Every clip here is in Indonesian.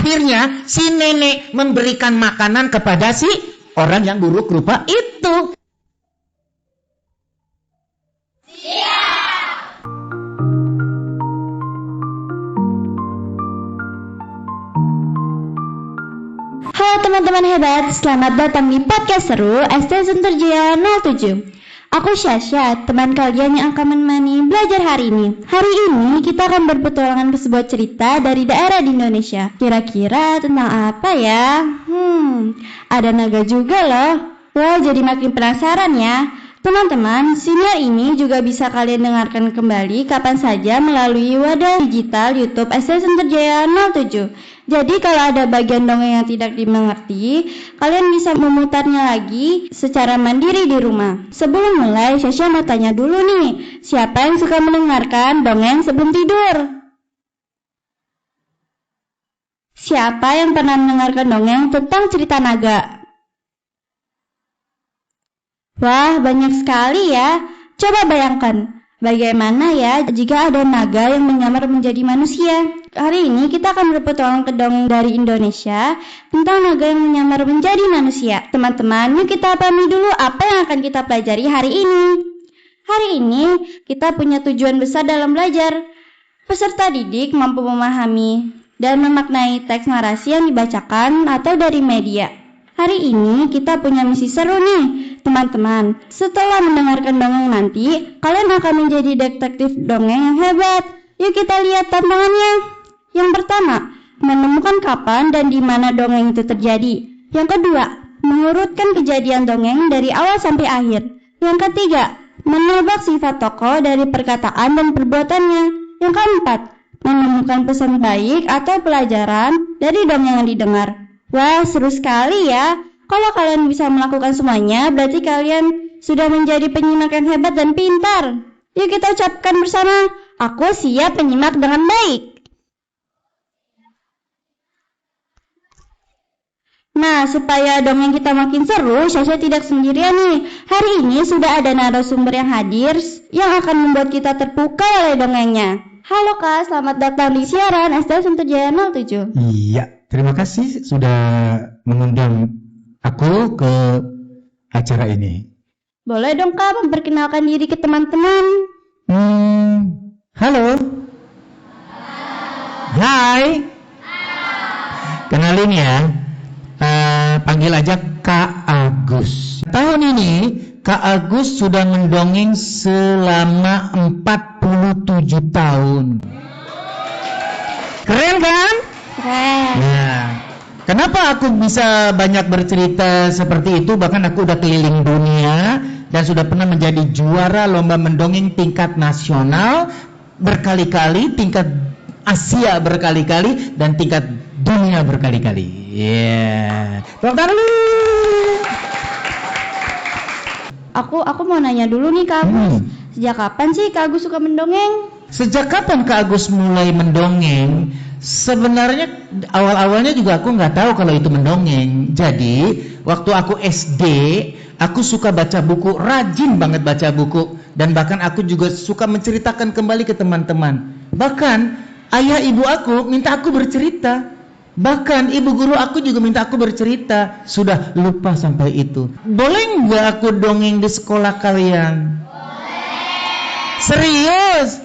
Akhirnya si nenek memberikan makanan kepada si orang yang buruk rupa itu. Halo teman-teman hebat, selamat datang di podcast seru SD Sunterjaya 07. Aku Syasha, teman kalian yang akan menemani belajar hari ini. Hari ini kita akan berpetualangan ke sebuah cerita dari daerah di Indonesia. Kira-kira tentang apa ya? Ada naga juga loh. Wah, jadi makin penasaran ya. Teman-teman, siniar ini juga bisa kalian dengarkan kembali kapan saja melalui wadah digital YouTube SD Sunterjaya 07. Jadi kalau ada bagian dongeng yang tidak dimengerti, kalian bisa memutarnya lagi secara mandiri di rumah. Sebelum mulai, Syasha mau tanya dulu nih, siapa yang suka mendengarkan dongeng sebelum tidur? Siapa yang pernah mendengarkan dongeng tentang cerita naga? Wah, banyak sekali ya. Coba bayangkan, bagaimana ya jika ada naga yang menyamar menjadi manusia? Hari ini kita akan berpetualang ke dongeng dari Indonesia tentang naga yang menyamar menjadi manusia. Teman-teman, yuk kita pahami dulu apa yang akan kita pelajari hari ini. Hari ini kita punya tujuan besar dalam belajar. Peserta didik mampu memahami dan memaknai teks narasi yang dibacakan atau dari media. Hari ini kita punya misi seru nih, teman-teman. Setelah mendengarkan dongeng nanti, kalian akan menjadi detektif dongeng yang hebat. Yuk kita lihat tantangannya. Yang pertama, menemukan kapan dan di mana dongeng itu terjadi. Yang kedua, mengurutkan kejadian dongeng dari awal sampai akhir. Yang ketiga, menebak sifat tokoh dari perkataan dan perbuatannya. Yang keempat, menemukan pesan baik atau pelajaran dari dongeng yang didengar. Wah, seru sekali ya. Kalau kalian bisa melakukan semuanya, berarti kalian sudah menjadi penyimak yang hebat dan pintar. Yuk kita ucapkan bersama, aku siap menyimak dengan baik. Nah, supaya dongeng kita makin seru, Syasha tidak sendirian nih. Hari ini sudah ada narasumber yang hadir yang akan membuat kita terpukau oleh dongengnya. Halo Kak, selamat datang di siaran SD Sunterjaya 07. Iya, terima kasih sudah mengundang aku ke acara ini. Boleh dong Kak memperkenalkan diri ke teman-teman? Halo. Hai. Kenalin ya. Panggil aja Kak Agus. Tahun ini Kak Agus sudah mendongeng selama 47 tahun. Keren kan? Keren. Nah, kenapa aku bisa banyak bercerita seperti itu? Bahkan aku udah keliling dunia dan sudah pernah menjadi juara lomba mendongeng tingkat nasional berkali-kali, tingkat Asia berkali-kali, dan tingkat dunia berkali-kali. Tepuk tangan dulu. Aku mau nanya dulu nih Kak Agus. Sejak kapan sih Kak Agus suka mendongeng? Sejak kapan Kak Agus mulai mendongeng? Sebenarnya awal-awalnya juga aku nggak tahu kalau itu mendongeng. Jadi waktu aku SD, aku suka baca buku, rajin banget baca buku, dan bahkan aku juga suka menceritakan kembali ke teman-teman. Bahkan ayah ibu aku minta aku bercerita. Bahkan ibu guru aku juga minta aku bercerita. Sudah lupa sampai itu. Boleh nggak aku dongeng di sekolah kalian? Boleh. Serius?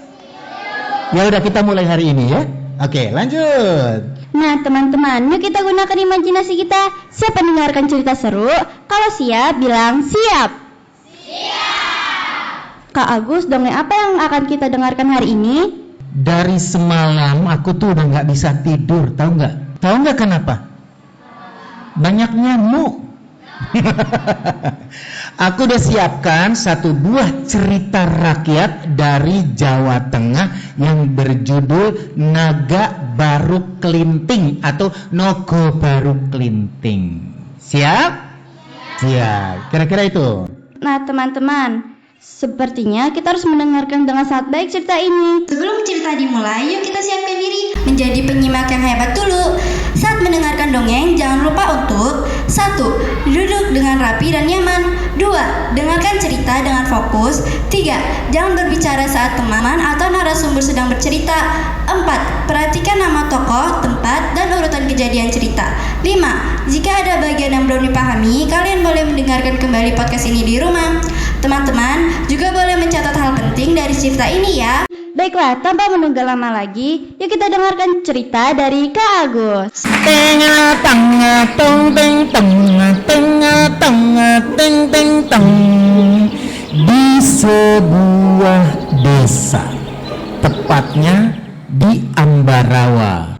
Ya udah, kita mulai hari ini ya. Oke, lanjut. Nah teman-teman, yuk kita gunakan imajinasi kita. Siap mendengarkan cerita seru? Kalau siap, bilang siap. Siap. Kak Agus, dongeng apa yang akan kita dengarkan hari ini? Dari semalam aku tuh udah nggak bisa tidur, tahu nggak? Tahu nggak kenapa? Banyak nyamuk. Aku udah siapkan satu buah cerita rakyat dari Jawa Tengah yang berjudul Naga Baru Kelinting atau Nogo Baru Kelinting. Siap? Siap. Kira-kira itu. Nah teman-teman, sepertinya kita harus mendengarkan dengan sangat baik cerita ini. Sebelum cerita dimulai, yuk kita siapkan diri menjadi penyimak yang hebat dulu. Saat mendengarkan mendengarkan dongeng, jangan lupa untuk 1. Duduk dengan rapi dan nyaman. 2. Dengarkan cerita dengan fokus. 3. Jangan berbicara saat teman atau narasumber sedang bercerita. 4. Perhatikan nama tokoh, tempat, dan urutan kejadian cerita. 5. Jika ada bagian yang belum dipahami, kalian boleh mendengarkan kembali podcast ini di rumah. Teman-teman juga boleh mencatat hal penting dari cerita ini ya. Baiklah, tanpa menunggu lama lagi, yuk kita dengarkan cerita dari Kak Agus. Tengah tengah tong teng tengah tengah tengah teng teng teng di sebuah desa, tepatnya di Ambarawa.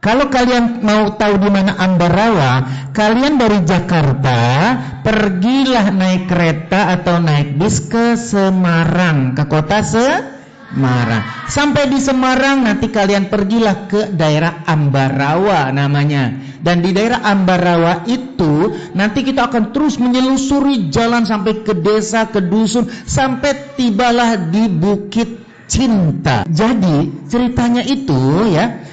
Kalau kalian mau tahu di mana Ambarawa, kalian dari Jakarta pergilah naik kereta atau naik bis ke Semarang, ke kota Semarang. Sampai di Semarang nanti kalian pergilah ke daerah Ambarawa namanya. Dan di daerah Ambarawa itu nanti kita akan terus menyelusuri jalan sampai ke desa, ke dusun, sampai tibalah di Bukit Cinta. Jadi ceritanya itu ya,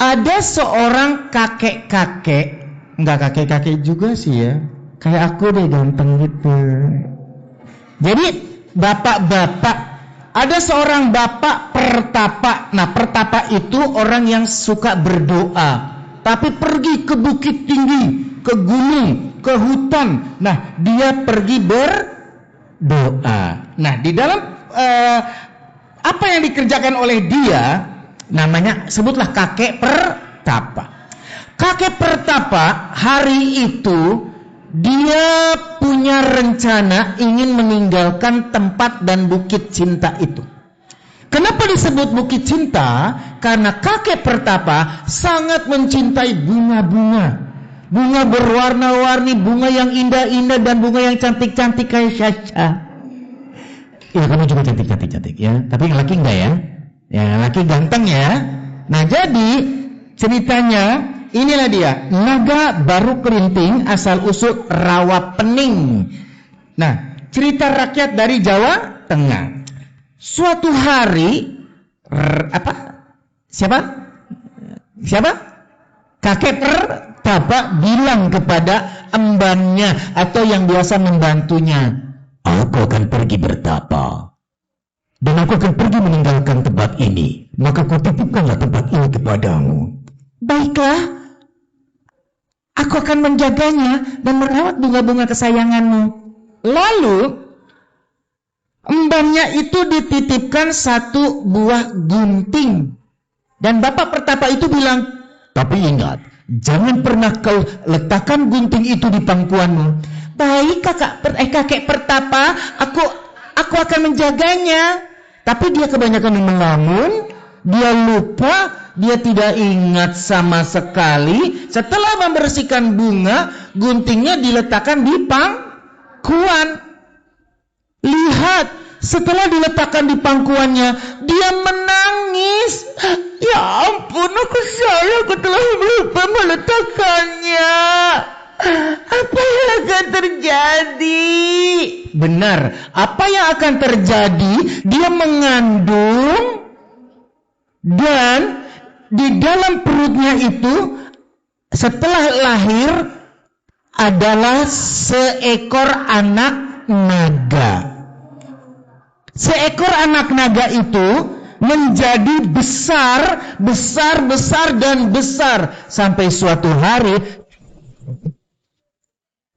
ada seorang kakek-kakek, enggak kakek-kakek juga sih ya, kayak aku deh ganteng gitu. Jadi bapak-bapak, ada seorang bapak pertapa. Nah, pertapa itu orang yang suka berdoa, tapi pergi ke bukit tinggi, ke gunung, ke hutan. Nah, dia pergi berdoa. Nah, di dalam apa yang dikerjakan oleh dia, namanya sebutlah kakek pertapa. Kakek pertapa hari itu dia punya rencana ingin meninggalkan tempat dan Bukit Cinta itu. Kenapa disebut Bukit Cinta? Karena kakek pertapa sangat mencintai bunga-bunga. Bunga berwarna-warni, bunga yang indah-indah dan bunga yang cantik-cantik kayak Syasha. Ya, kamu juga cantik-cantik ya. Tapi yang laki enggak ya? Ya, laki ganteng ya. Nah, jadi ceritanya inilah dia, naga baru kerinting asal usul rawa pening. Nah, cerita rakyat dari Jawa Tengah. Suatu hari Siapa? Kakek pertapa bilang kepada embannya atau yang biasa membantunya, "Aku akan pergi bertapa dan aku akan pergi meninggalkan tempat ini. Maka kau titipkanlah tempat ini kepadamu." "Baiklah, aku akan menjaganya dan merawat bunga-bunga kesayanganmu." Lalu embannya itu dititipkan satu buah gunting. Dan bapak pertapa itu bilang, "Tapi ingat, jangan pernah kau letakkan gunting itu di pangkuanmu." "Baik kakek pertapa, aku akan menjaganya." Tapi dia kebanyakan melamun, dia lupa, dia tidak ingat sama sekali. Setelah membersihkan bunga, guntingnya diletakkan di pangkuan. Lihat, setelah diletakkan di pangkuannya, dia menangis. "Ya ampun, aku telah lupa meletakkannya. Apa yang akan terjadi?" Benar, apa yang akan terjadi? Dia mengandung dan di dalam perutnya itu setelah lahir adalah seekor anak naga. Seekor anak naga itu menjadi besar dan besar sampai suatu hari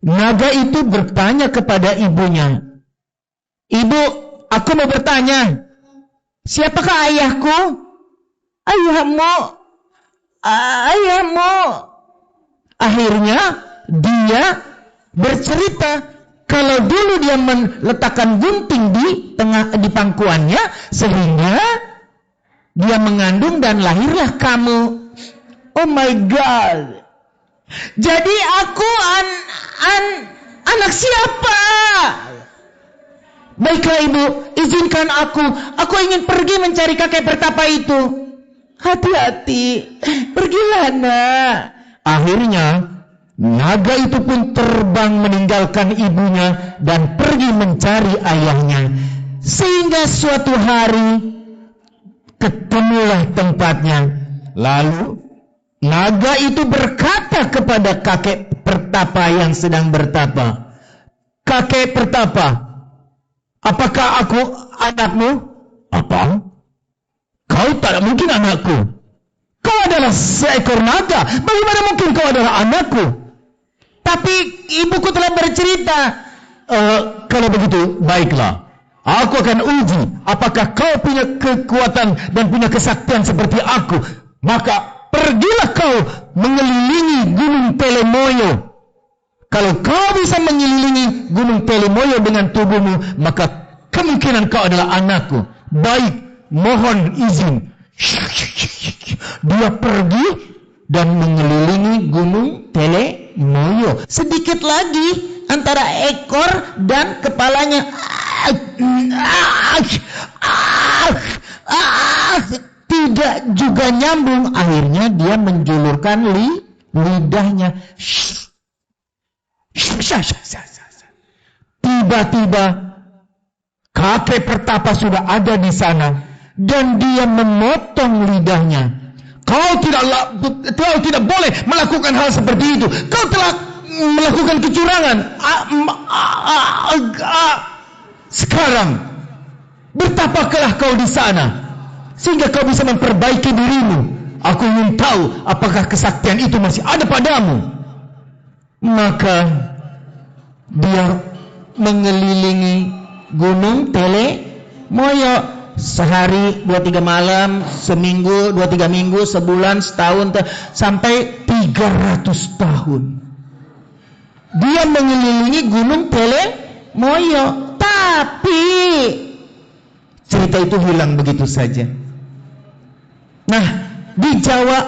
naga itu bertanya kepada ibunya, "Ibu, aku mau bertanya, siapakah ayahku?" Ayahmu. Akhirnya dia bercerita kalau dulu dia meletakkan gunting di pangkuannya sehingga dia mengandung dan lahirlah kamu. Oh my God. Jadi aku anak siapa? Baiklah ibu, izinkan aku ingin pergi mencari kakek pertapa itu. Hati-hati, pergilah nak. Akhirnya naga itu pun terbang meninggalkan ibunya dan pergi mencari ayahnya. Sehingga suatu hari ketemulah tempatnya. Lalu Naga itu berkata kepada kakek pertapa yang sedang bertapa, "Kakek pertapa, apakah aku anakmu?" "Apa? Kau tak mungkin anakku. Kau adalah seekor naga. Bagaimana mungkin kau adalah anakku?" "Tapi ibuku telah bercerita." Kalau begitu, baiklah. Aku akan uji apakah kau punya kekuatan dan punya kesaktian seperti aku. Maka pergilah kau mengelilingi Gunung Telemoyo. Kalau kau bisa mengelilingi Gunung Telemoyo dengan tubuhmu, maka kemungkinan kau adalah anakku. Baik, mohon izin. Dia pergi dan mengelilingi Gunung Telemoyo. Sedikit lagi antara ekor dan kepalanya tidak juga nyambung. Akhirnya dia menjulurkan lidahnya. Tiba-tiba kakek pertapa sudah ada di sana dan dia memotong lidahnya. Kau tidak boleh melakukan hal seperti itu. Kau telah melakukan kecurangan. Sekarang bertapakah kau di sana sehingga kau bisa memperbaiki dirimu. Aku ingin tahu apakah kesaktian itu masih ada padamu. Maka dia mengelilingi Gunung Telemoyo sehari 2-3 malam, seminggu 2-3 minggu, sebulan, setahun, sampai 300 tahun. Dia mengelilingi Gunung Telemoyo, tapi cerita itu hilang begitu saja. Nah, di Jawa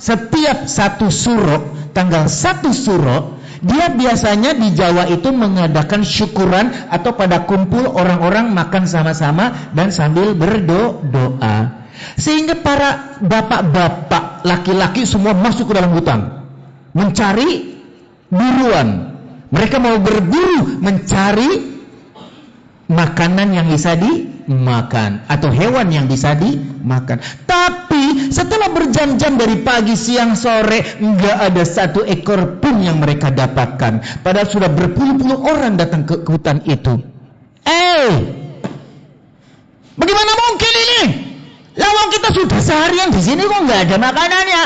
setiap 1 Suro, tanggal 1 Suro, dia biasanya di Jawa itu mengadakan syukuran atau pada kumpul orang-orang makan sama-sama dan sambil berdoa. Sehingga para bapak-bapak laki-laki semua masuk ke dalam hutan mencari buruan. Mereka mau berburu mencari makanan yang bisa dimakan atau hewan yang bisa dimakan. Tapi setelah berjam-jam dari pagi, siang, sore, enggak ada 1 ekor pun yang mereka dapatkan. Padahal sudah berpuluh-puluh orang datang ke hutan itu. Bagaimana mungkin ini? Lawang kita sudah seharian di sini kok enggak ada makanannya.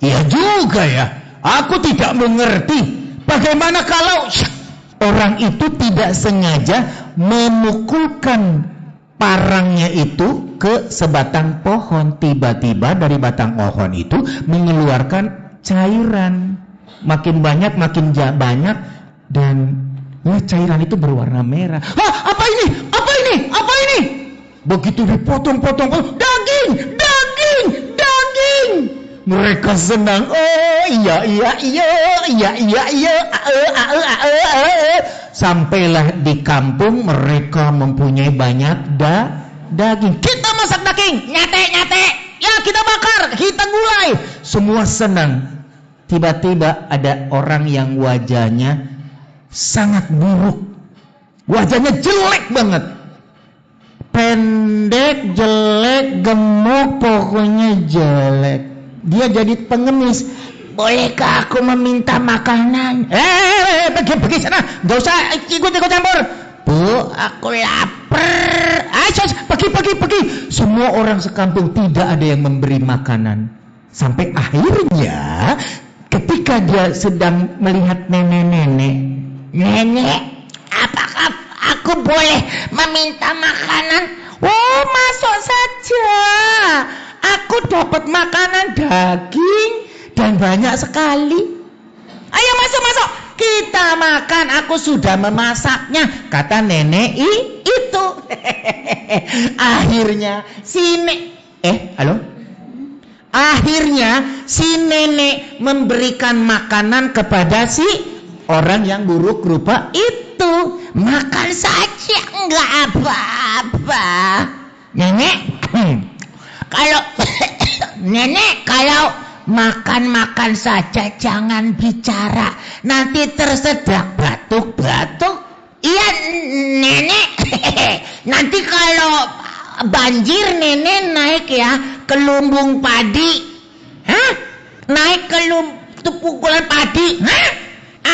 Ya juga ya. Aku tidak mengerti. Bagaimana kalau orang itu tidak sengaja memukulkan parangnya itu ke sebatang pohon. Tiba-tiba dari batang pohon itu mengeluarkan cairan. Makin banyak, makin banyak. Dan cairan itu berwarna merah. Apa ini? Apa ini? Apa ini? Begitu dipotong-potong, daging, daging, daging. Mereka senang. Iya. Sampailah di kampung mereka mempunyai banyak daging. Kita masak daging, nyate. Ya kita bakar, kita gulai. Semua senang. Tiba-tiba ada orang yang wajahnya sangat buruk. Wajahnya jelek banget. Pendek, jelek, gemuk, pokoknya jelek. Dia jadi pengemis. Bolehkah aku meminta makanan? Pergi sana. Gak usah ikut campur. Bu, aku lapar. Pergi. Semua orang sekampung tidak ada yang memberi makanan. Sampai akhirnya ketika dia sedang melihat nenek-nenek. Nenek, apakah aku boleh meminta makanan? Oh, masuk saja. Aku dapat makanan daging dan banyak sekali. Ayo masuk. Kita makan, aku sudah memasaknya, kata nenek itu. Akhirnya si nenek memberikan makanan kepada si orang yang buruk rupa itu. Makan saja, enggak apa-apa. Nenek, kalau makan saja, jangan bicara. Nanti tersedak batuk-batuk. Iya, nenek. Nanti kalau banjir nenek naik ya ke lumbung padi. naik ke pukulan padi. Hah?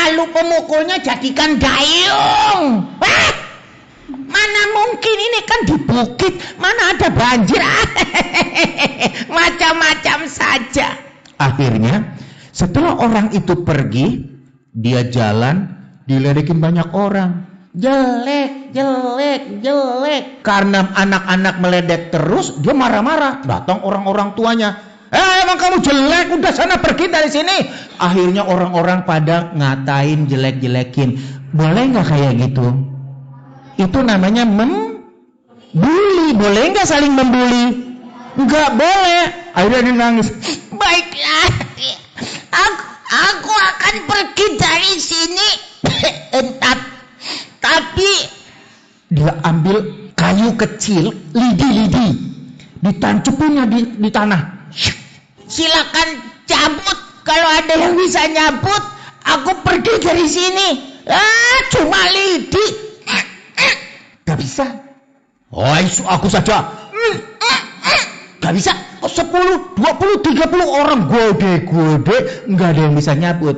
Lu pemukulnya jadikan dayung. Wah! Mana mungkin, ini kan di bukit, mana ada banjir. Macam-macam saja. Akhirnya setelah orang itu pergi, dia jalan diledekin banyak orang. Jelek. Karena anak-anak meledek terus, dia marah-marah. Datang orang-orang tuanya. Emang kamu jelek, udah sana pergi dari sini. Akhirnya orang-orang pada ngatain, jelek-jelekin. Boleh nggak kayak gitu? Itu namanya membuli. Boleh nggak saling membuli? Nggak boleh. Akhirnya dia nangis. Baiklah, aku akan pergi dari sini. Tapi dia ambil kayu kecil, lidi, ditancepinnya di tanah. Silakan cabut, kalau ada yang bisa nyabut, aku pergi dari sini. Cuma lidi. Gak bisa. Aku saja. Gak bisa. 10, 20, 30 orang gede, gak ada yang bisa nyabut.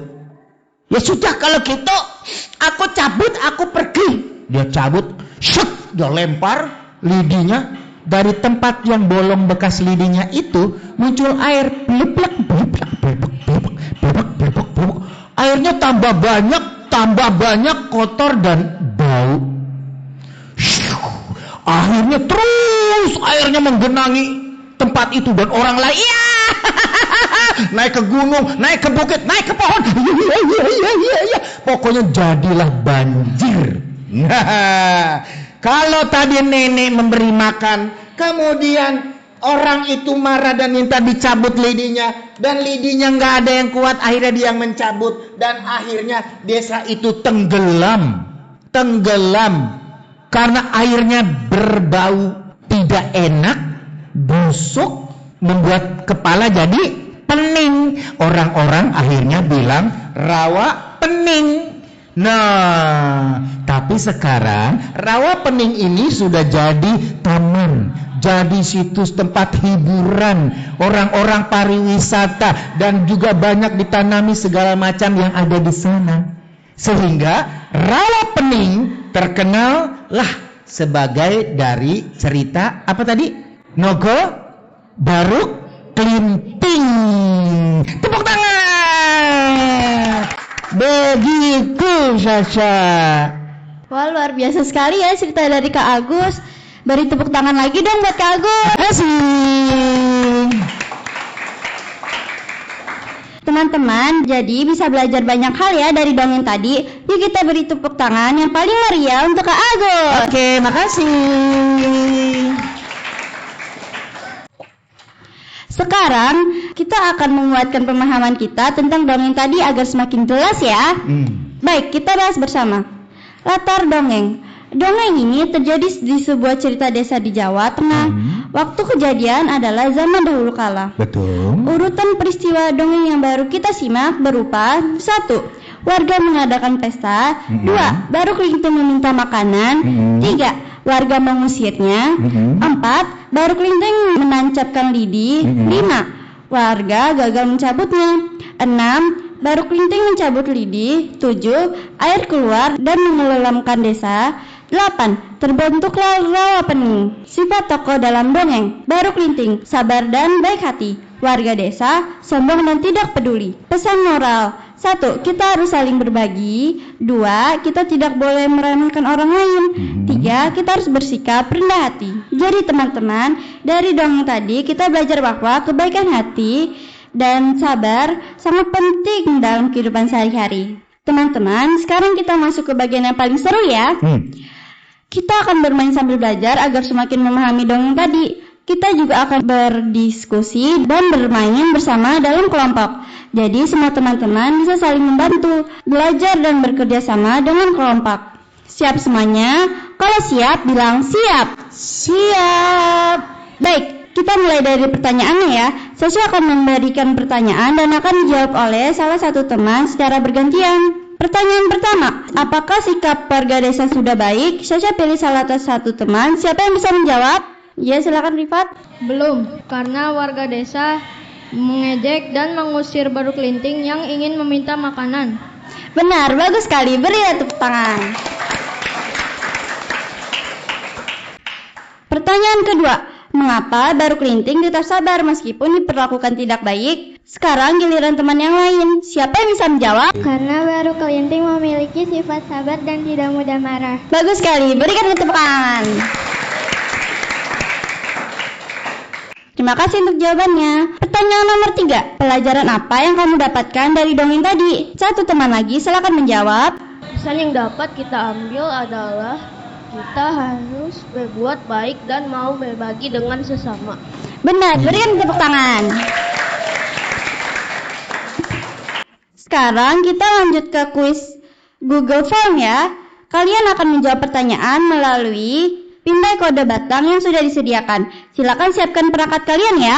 Ya sudah kalau gitu, aku cabut, aku pergi. Dia cabut, dia lempar lidinya. Dari tempat yang bolong bekas lidinya itu muncul air. Bleblek. Airnya tambah banyak, kotor dan bau. Akhirnya terus airnya menggenangi tempat itu dan orang lain. Naik ke gunung, naik ke bukit, naik ke pohon. Pokoknya jadilah banjir. Kalau tadi nenek memberi makan, kemudian orang itu marah dan minta dicabut lidinya, dan lidinya nggak ada yang kuat, akhirnya dia yang mencabut, dan akhirnya desa itu tenggelam karena airnya berbau tidak enak, busuk, membuat kepala jadi pening. Orang-orang akhirnya bilang rawa pening. Nah, tapi sekarang rawa pening ini sudah jadi taman, jadi situs tempat hiburan orang-orang pariwisata, dan juga banyak ditanami segala macam yang ada di sana. Sehingga rawa pening terkenal lah sebagai dari cerita apa tadi? Nogo Baruk Klinting. Tepuk tangan. Begitu Sasha. Wah, luar biasa sekali ya cerita dari Kak Agus. Beri tepuk tangan lagi dong buat Kak Agus. Asik. Teman-teman, jadi bisa belajar banyak hal ya dari dongeng tadi. Yuk kita beri tepuk tangan yang paling meriah untuk Kak Agus. Oke, makasih. Sekarang kita akan menguatkan pemahaman kita tentang dongeng tadi agar semakin jelas ya. Baik, kita bahas bersama. Latar dongeng. Dongeng ini terjadi di sebuah cerita desa di Jawa Tengah. Waktu kejadian adalah zaman dahulu kala. Betul. Urutan peristiwa dongeng yang baru kita simak berupa 1. Warga mengadakan pesta. 2. Baru Klinting meminta makanan. 3. Warga mengusirnya. 4. Baru Klinting menancapkan lidi. 5. Warga gagal mencabutnya. 6. Baru Klinting mencabut lidi. 7. Air keluar dan menenggelamkan desa. 8. Terbentuklah rawa pening. Sifat tokoh dalam dongeng. Baru Klinting sabar dan baik hati. Warga desa sombong dan tidak peduli. Pesan moral. 1. Kita harus saling berbagi. 2. Kita tidak boleh meremehkan orang lain. 3. Kita harus bersikap rendah hati. Jadi teman-teman, dari dongeng tadi kita belajar bahwa kebaikan hati dan sabar sangat penting dalam kehidupan sehari-hari. Teman-teman, sekarang kita masuk ke bagian yang paling seru ya. Kita akan bermain sambil belajar agar semakin memahami dongeng tadi. Kita juga akan berdiskusi dan bermain bersama dalam kelompok. Jadi semua teman-teman bisa saling membantu, belajar dan bekerja sama dengan kelompok. Siap semuanya? Kalau siap, bilang siap. Siap. Baik, kita mulai dari pertanyaannya ya. Sasha akan memberikan pertanyaan dan akan dijawab oleh salah satu teman secara bergantian. Pertanyaan pertama, apakah sikap warga desa sudah baik? Sasha pilih salah satu teman. Siapa yang bisa menjawab? Ya, silakan Rifat. Belum, karena warga desa mengejek dan mengusir baru kelinting yang ingin meminta makanan. Benar, bagus sekali. Berilah tepuk tangan. Pertanyaan kedua, mengapa baru kelinting tetap sabar meskipun diperlakukan tidak baik? Sekarang giliran teman yang lain. Siapa yang bisa menjawab? Karena baru kelinting memiliki sifat sabar dan tidak mudah marah. Bagus sekali, berikan tepuk tangan. Terima kasih untuk jawabannya. Pertanyaan nomor 3, pelajaran apa yang kamu dapatkan dari dongeng tadi? Satu teman lagi, silakan menjawab. Pesan yang dapat kita ambil adalah kita harus berbuat baik dan mau berbagi dengan sesama. Benar, berikan tepuk tangan. Sekarang kita lanjut ke kuis Google Form ya. Kalian akan menjawab pertanyaan melalui pindai kode batang yang sudah disediakan. Silakan siapkan perangkat kalian ya.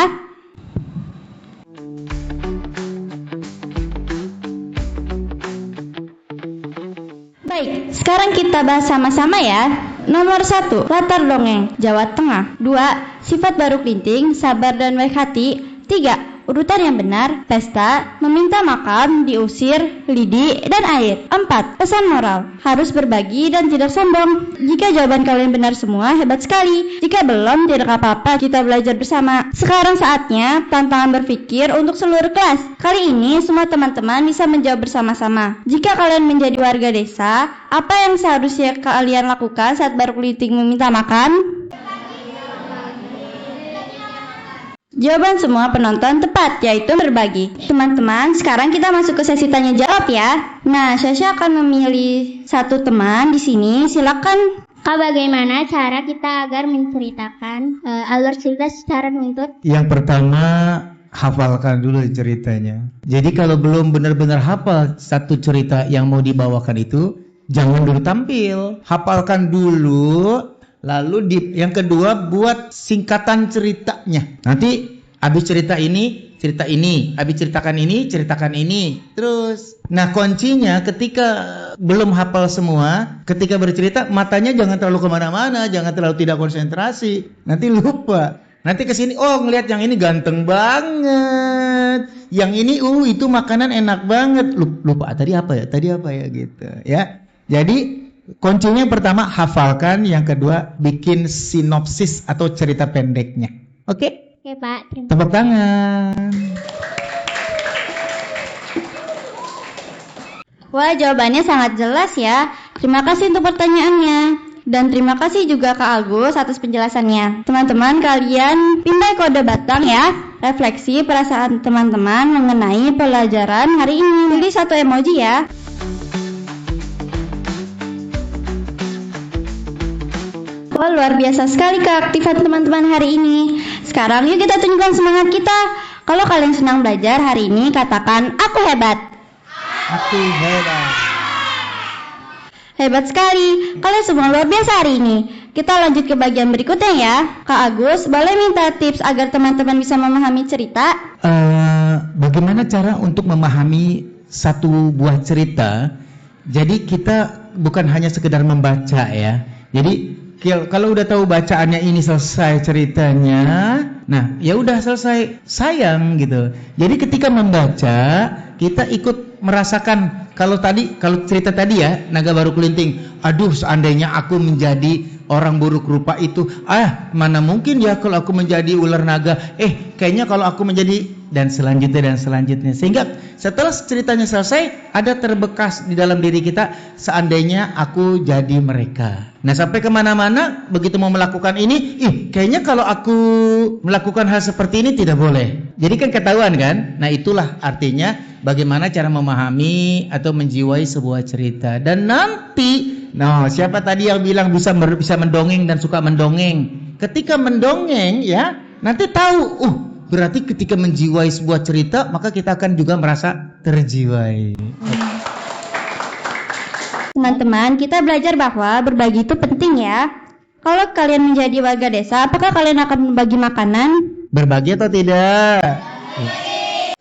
Baik, sekarang kita bahas sama-sama ya. Nomor 1, latar dongeng, Jawa Tengah. 2, sifat baru kelinting, sabar dan baik hati. 3, urutan yang benar, pesta, meminta makan, diusir, lidi, dan air. 4, pesan moral, harus berbagi dan tidak sombong. Jika jawaban kalian benar semua, hebat sekali. Jika belum, tidak apa-apa, kita belajar bersama. Sekarang saatnya tantangan berpikir untuk seluruh kelas. Kali ini semua teman-teman bisa menjawab bersama-sama. Jika kalian menjadi warga desa, apa yang seharusnya kalian lakukan saat baru kelinting meminta makan? Jawaban semua penonton tepat, yaitu berbagi. Teman-teman, sekarang kita masuk ke sesi tanya jawab ya. Nah, Syasha akan memilih satu teman di sini. Silakan. Kak, bagaimana cara kita agar menceritakan alur cerita secara menuntut? Yang pertama, hafalkan dulu ceritanya. Jadi kalau belum benar-benar hafal satu cerita yang mau dibawakan itu, jangan dulu tampil. Hafalkan dulu. Lalu yang kedua buat singkatan ceritanya. Nanti habis cerita ini, habis ceritakan ini, terus. Nah kuncinya ketika belum hafal semua, ketika bercerita matanya jangan terlalu kemana-mana, jangan terlalu tidak konsentrasi. Nanti lupa. Nanti kesini, oh ngelihat yang ini ganteng banget, yang ini itu makanan enak banget. Lupa tadi apa ya gitu ya. Jadi kuncinya pertama hafalkan, yang kedua bikin sinopsis atau cerita pendeknya. Oke? Oke Pak, terima kasih. Tepuk tangan. Wah, jawabannya sangat jelas ya. Terima kasih untuk pertanyaannya. Dan terima kasih juga Kak Agus atas penjelasannya. Teman-teman, kalian pindai kode batang ya. Refleksi perasaan teman-teman mengenai pelajaran hari ini. Pilih satu emoji ya. Wah, luar biasa sekali keaktifan teman-teman hari ini. Sekarang yuk kita tunjukkan semangat kita. Kalau kalian senang belajar hari ini, katakan aku hebat. Aku hebat. Hebat sekali. Kalian semua luar biasa hari ini. Kita lanjut ke bagian berikutnya ya. Kak Agus, boleh minta tips agar teman-teman bisa memahami cerita? Bagaimana cara untuk memahami satu buah cerita? Jadi kita bukan hanya sekedar membaca ya. Jadi kalau udah tahu bacaannya ini selesai ceritanya, nah ya udah selesai, sayang gitu. Jadi ketika membaca kita ikut merasakan. Kalau cerita tadi ya, naga baru kelinting, aduh seandainya aku menjadi orang buruk rupa itu, mana mungkin ya kalau aku menjadi ular naga, kayaknya kalau aku menjadi, dan selanjutnya. Sehingga setelah ceritanya selesai, ada terbekas di dalam diri kita, seandainya aku jadi mereka. Nah sampai kemana-mana, begitu mau melakukan ini, kayaknya kalau aku melakukan hal seperti ini tidak boleh. Jadi kan ketahuan kan? Nah itulah artinya bagaimana cara memahami atau menjiwai sebuah cerita. Dan nanti, siapa tadi yang bilang bisa mendongeng dan suka mendongeng? Ketika mendongeng ya, nanti tahu, berarti ketika menjiwai sebuah cerita, maka kita akan juga merasa terjiwai. Teman-teman, kita belajar bahwa berbagi itu penting ya. Kalau kalian menjadi warga desa, apakah kalian akan berbagi makanan? Berbagi atau tidak?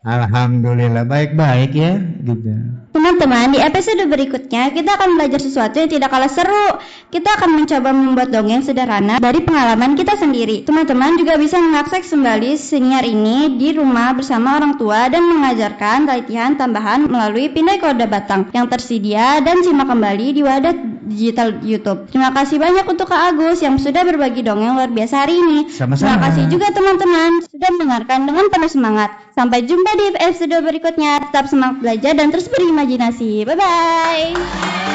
Alhamdulillah baik-baik ya gitu. Teman-teman, di episode berikutnya kita akan belajar sesuatu yang tidak kalah seru. Kita akan mencoba membuat dongeng sederhana dari pengalaman kita sendiri. Teman-teman juga bisa mengakses kembali siniar ini di rumah bersama orang tua dan mengajarkan latihan tambahan melalui Pindai Kode Batang yang tersedia dan simak kembali di wadah digital YouTube. Terima kasih banyak untuk Kak Agus yang sudah berbagi dongeng luar biasa hari ini. Sama-sama. Terima kasih juga teman-teman sudah mendengarkan dengan penuh semangat. Sampai jumpa di episode berikutnya. Tetap semangat belajar dan terus berimajinasi. Bye-bye.